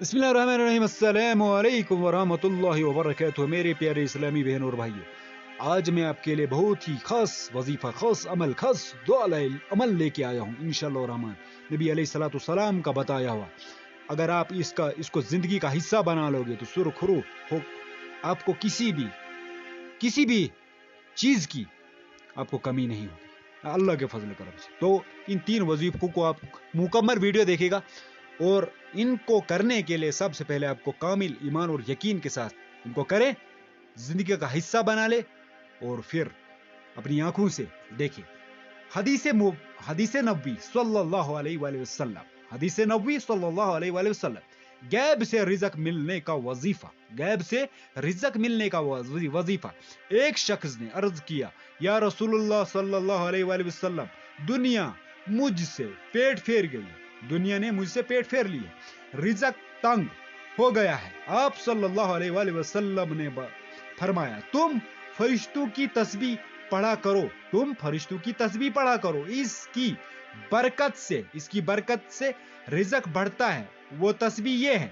बिस्मिल्लाहिर्रहमानिर्रहीम अस्सलामु अलैकुम वरहमतुल्लाहि वबरकातुहू। मेरे प्यारे इस्लामी बहन और भाइयों, आज मैं आपके लिए बहुत ही खास वजीफा, खास अमल, खास दुआ अमल लेके आया हूँ इंशाअल्लाह रहमान। नबी अलैहिस्सलाम का बताया हुआ, अगर आप इसको जिंदगी का हिस्सा बना लोगे तो सुरखरू हो, आपको किसी भी चीज की आपको कमी नहीं होगी अल्लाह के फजल करम से। तो इन 3 वजीफों को आप मुकम्मल वीडियो देखेगा और इनको करने के लिए सबसे पहले आपको कामिल ईमान और यकीन के साथ इनको करें, जिंदगी का हिस्सा बना ले और फिर अपनी आंखों से देखें। हदीस नबी सल्लल्लाहु अलैहि वसल्लम, हदीस नबी सल्लल्लाहु अलैहि वसल्लम, गैब से रिज़्क मिलने का वजीफा, गैब से रिज़्क मिलने का वजीफा। एक शख्स ने अर्ज किया, या रसूलुल्लाह सल्लल्लाहु अलैहि वसल्लम, दुनिया मुझसे पेट फेर गई, दुनिया ने मुझसे पेट फेर लिया, रिज़्क तंग हो गया है। आप सल्लल्लाहु अलैहि वसल्लम ने फरमाया, तुम फरिश्तों की तस्बीह पढ़ा करो, तुम फरिश्तों की तस्बीह पढ़ा करो, इसकी बरकत से रिज़्क बढ़ता है। वो तस्बीह ये है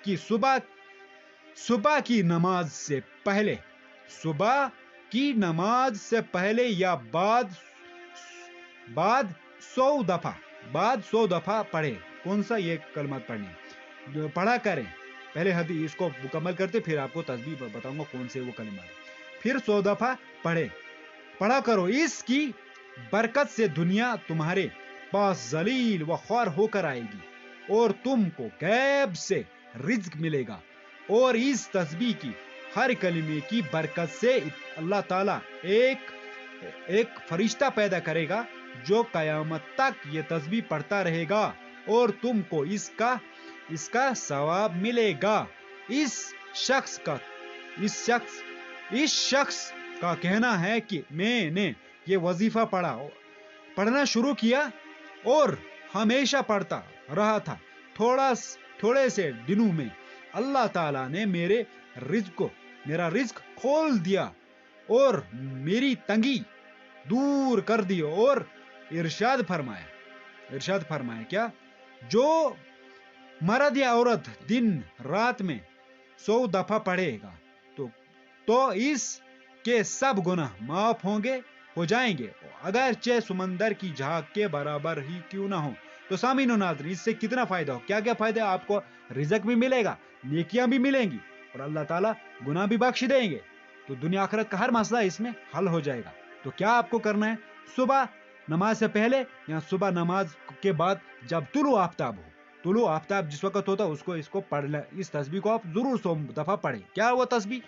कि सुबह की नमाज से पहले या बाद 100 दफा पढ़े। कौन सा? ये कलमात पढ़ा करें। पहले हदीस इसको मुकम्मल करते, फिर आपको तस्बीह बताऊंगा कौन से वो कलमात। फिर 100 दफा पढ़ा करो, इसकी बरकत से दुनिया तुम्हारे पास जलील व ख्वार होकर आएगी और तुमको गैब से रिज़्क मिलेगा। और इस तस्बीह की हर कलमे की बरकत से अल्लाह ताला एक फरिश्ता पैदा करेगा जो कयामत तक ये तस्बीह पढ़ता रहेगा और तुमको इसका सवाब मिलेगा। इस शख्स का कहना है कि मैंने ये वजीफा पढ़ना शुरू किया और हमेशा पढ़ता रहा था। थोड़े से दिनों में अल्लाह ताला ने मेरा रिज़्क खोल दिया और मेरी तंगी दूर कर दी। और इरशाद फरमाया क्या? जो मर्द या औरत दिन रात में 100 दफा पढ़ेगा तो इसके सब गुनाह माफ हो जाएंगे, अगरचे समंदर की झाग के बराबर ही क्यों ना हो। तो सामीन और नाज़रीन, इससे कितना फायदा हो, क्या फायदा? आपको रिज़्क भी मिलेगा, नेकियां भी मिलेंगी और अल्लाह ताला गुनाह भी बख्श देंगे। तो दुनिया आखिरत का हर मसला इसमें हल हो जाएगा। तो क्या आपको करना है? सुबह नमाज से पहले या सुबह नमाज के बाद, जब तुलु आफ्ताब जिस वक्त होता है इसको पढ़ ले। इस तस्बीह को आप जरूर 100 दफा पढ़े। क्या वो तस्बीह?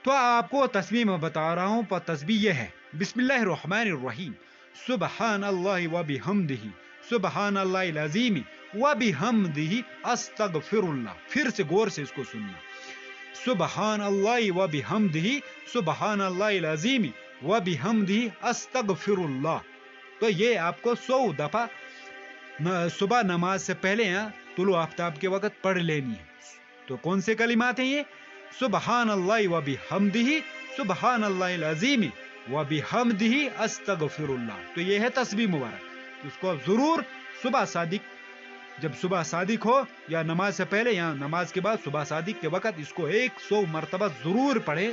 तो आपको तस्बीह में बता रहा हूं। पर तस्बीह ये है, बिस्मिल्लाहिर्रहमानिर्रहीम, सुबहानल्लाहि व बिहम्दिही, सुबहानल्लाहिल अज़ीम व बिहम्दिही, अस्तगफिरुल्लाह। फिर से गौर से इसको सुनना, सुबहानल्लाहि व बिहम्दिही, सुबहानल्लाहिल अज़ीम व बिहम्दिही, अस्तगफिरुल्लाह। तो ये आपको 100 दफा सुबह नमाज से पहले या तुलु आफ्ताब के वक्त पढ़ लेनी है। तो कौन से कलिमात हैं ये? सुबहानल्लाहि व बिहम्दिही, सुबहानल्लाहिल अज़ीम व बिहम्दिही, अस्तगफिरुल्लाह। तो ये है तस्बीह मुबारक। उसको जरूर जब सुबह सादिक हो या नमाज से पहले या नमाज के बाद, सुबह सादिक के वक्त इसको 100 मरतबा जरूर पढ़े।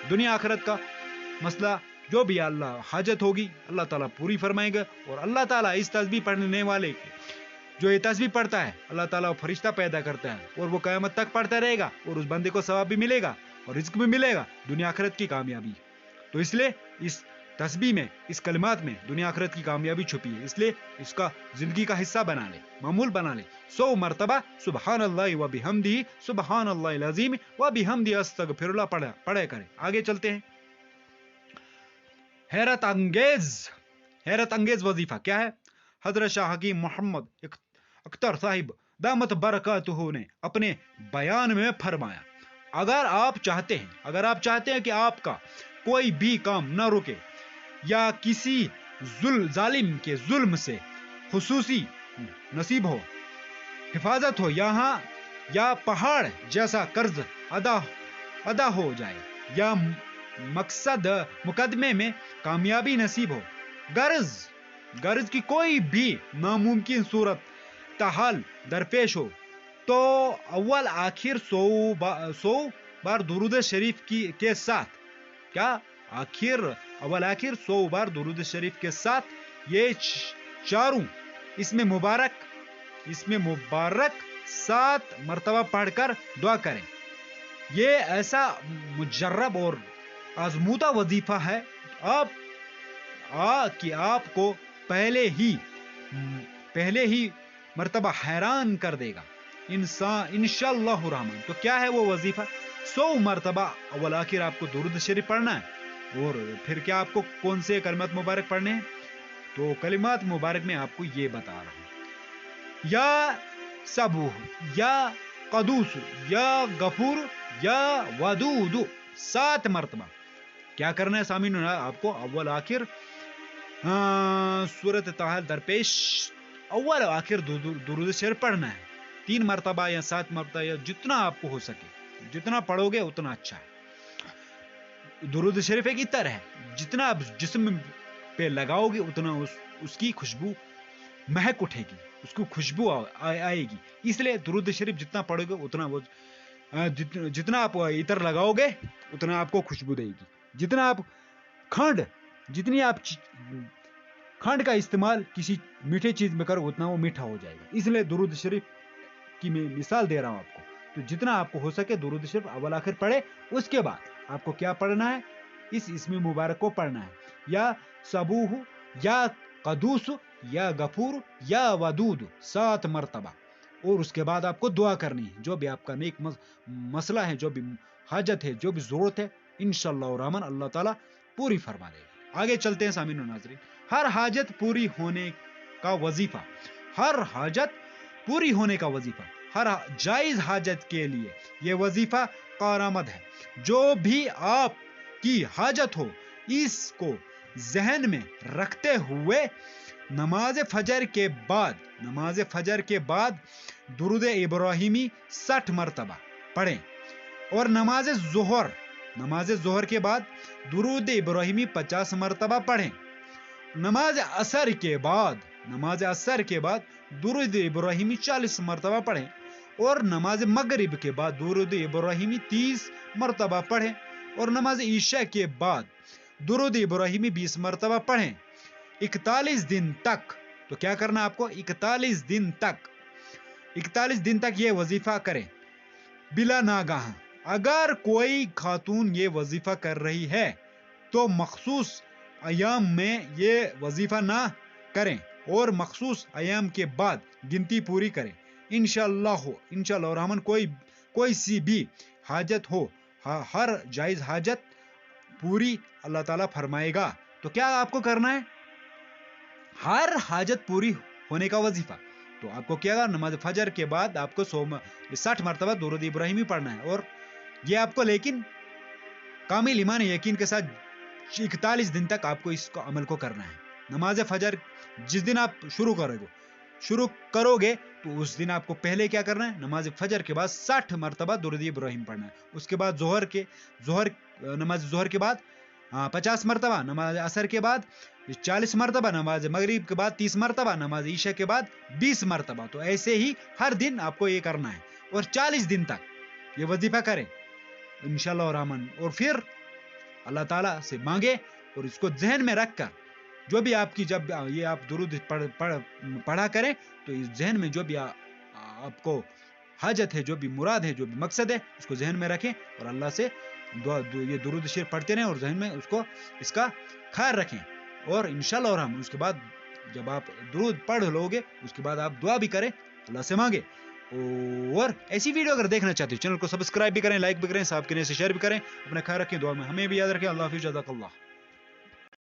दुनिया आखिरत का मसला जो भी अल्लाह हाजत होगी अल्लाह ताला पूरी फरमाएगा। और अल्लाह ताला इस तस्बीह पढ़ने वाले जो ये तस्बीह पढ़ता है, अल्लाह ताला फरिश्ता पैदा करता है और वो क़यामत तक पढ़ता रहेगा और उस बंदे को सवाब भी मिलेगा और रिज़्क भी मिलेगा, दुनिया आखिरत की कामयाबी। तो इसलिए इस तस्बीह में, इस कलिमात में दुनिया आखिरत की कामयाबी छुपी है। इसलिए इसका जिंदगी का हिस्सा बना ले, मामूल बना ले। 100 मरतबा सुबहानल्लाहि व बिहम्दिही, सुबहानल्लाहिल अज़ीम व बिहम्दिही, अस्तगफिरुल्लाह पढ़े करें। आगे चलते हैं। हैरत अंगेज वजीफा क्या है? हजरत शाह हकीम मोहम्मद अख्तर साहिब दामत बरकातुहू ने अपने बयान में फरमाया, अगर आप चाहते हैं कि आपका कोई भी काम न रुके या किसी जालिम के जुल्म से खुसूसी नसीब हो, हिफाजत हो, या पहाड़ जैसा कर्ज अदा हो जाए, या मुकदमे में कामयाबी नसीब हो, गर्ज की कोई भी नामुमकिन सूरत ताहाल दरपेश हो, तो अव्वल आखिर 100 बार दुरूद शरीफ के साथ, क्या आखिर अव्वल आखिर 100 बार दुरूद शरीफ के साथ ये चारों इसमें मुबारक 7 मर्तबा पढ़कर दुआ करें। ये ऐसा मुजर्रब और आजमूदा वजीफा है कि आपको पहले ही मर्तबा हैरान कर देगा इंशाअल्लाह रहमान। तो क्या है वो वजीफा? 100 मर्तबा अव्वल आखिर आपको दुरूद शरीफ पढ़ना है, और फिर क्या आपको कौन से कलिमात मुबारक पढ़ने हैं? तो कलिमात मुबारक में आपको ये बता रहा हूं, या सबूह, या कदूस, या गफूर, या वदूद 7 मर्तबा क्या करना है सामीन? आपको अव्वल आखिर सूरत ताहा दरपेश अव्वल आखिर दुरूद शरीफ पढ़ना है 3 मर्तबा या 7 मर्तबा, या जितना आपको हो सके, जितना पढ़ोगे उतना अच्छा है। दुरूद शरीफ एक इतर है, जितना आप जिस्म पे लगाओगे उतना उसकी खुशबू महक उठेगी, उसको खुशबू आएगी। इसलिए दुरूद शरीफ जितना पढ़ोगे उतना वो जितना आप इतर लगाओगे उतना आपको खुशबू देगी। जितना आप जितनी आप खंड का इस्तेमाल किसी मीठे चीज में करो उतना वो मीठा हो जाएगा। इसलिए दुरूद शरीफ की मैं मिसाल दे रहा हूं आपको। तो जितना आपको हो सके दुरूद शरीफ अव्वल आखिर पढ़े। उसके बाद आपको क्या पढ़ना है? इस इसमें मुबारक को पढ़ना है, या सबूह, या कदूस, या गफूर, या वदूद 7 मर्तबा। और उसके बाद आपको दुआ करनी है, जो भी आपका नेक मसला है, जो भी हाजत है, जो भी जरूरत है, इंशाअल्लाह रहमान अल्लाह ताला पूरी फरमा देगा। आगे चलते हैं सामीन और नाज़रीन। हर हाजत पूरी होने का वजीफा, हर हाजत पूरी होने का वजीफा, हर जायज हाजत के लिए यह वजीफा कारआमद है। जो भी आपकी हाजत हो इसको जहन में रखते हुए नमाज फजर के बाद दुरूद इब्राहिमी 60 मर्तबा पढ़ें, और नमाज जोहर के बाद दुरूद इब्राहिमी 50 मर्तबा पढ़ें। नमाज असर के बाद दुरूद इब्राहिमी 40 मर्तबा पढ़ें, और नमाज मगरिब के बाद दुरूद इब्राहिमी 30 मर्तबा पढ़ें, और नमाज ईशा के बाद दुरूद इब्राहिमी 20 मर्तबा पढ़ें 41 दिन तक। तो क्या करना आपको? 41 दिन तक ये वजीफा करें बिला नागाह। अगर कोई खातून ये वजीफा कर रही है तो मखसूस अयाम में ये वजीफा ना करें, और मखसूस अयाम के बाद गिनती पूरी करें। इंशाअल्लाह रहमान कोई सी भी हाजत हो, हर जायज हाजत पूरी अल्लाह ताला फरमाएगा। तो क्या आपको करना है? हर हाजत पूरी होने का वजीफा। तो आपको क्या करना? नमाज फजर के बाद आपको 60 मर्तबा दुरूद इब्राहिमी पढ़ना है, और ये आपको लेकिन कामिल ईमान यकीन के साथ 41 दिन तक आपको इसको अमल को करना है। नमाज फजर जिस दिन आप शुरू करोगे तो उस दिन आपको पहले क्या करना है? नमाज फजर के बाद 60 मर्तबा दुरूद इब्राहिम पढ़ना है। उसके बाद नमाज जोहर के बाद 50 मर्तबा, नमाज असर के बाद 40 मर्तबा, नमाज मगरिब के बाद 30 मर्तबा, नमाज ईशा के बाद 20 मर्तबा। तो ऐसे ही हर दिन आपको ये करना है, और 40 दिन तक ये वजीफा करें इंशाअल्लाह रहमान। और फिर अल्लाह ताला से मांगे, और इसको जहन में रखकर जो भी आपकी जब ये आप दुरूद पढ़ा करें तो इस जहन में जो भी आपको हाजत है, जो भी मुराद है, जो भी मकसद है, उसको जहन में रखें, और अल्लाह से ये दुरूद शरीफ पढ़ते रहें, और जहन में इसका ख्याल रखें। और इंशाअल्लाह रहमान उसके बाद जब आप दुरूद पढ़ लोगे उसके बाद आप दुआ भी करें, अल्लाह से मांगे। और ऐसी वीडियो अगर देखना चाहते हो चैनल को सब्सक्राइब भी करें, लाइक भी करें, साहब के से शेयर भी करें। अपना ख्याल रखें, दुआ में हमें भी याद रखें। अल्लाह हाफिज़, जज़ाकल्लाह।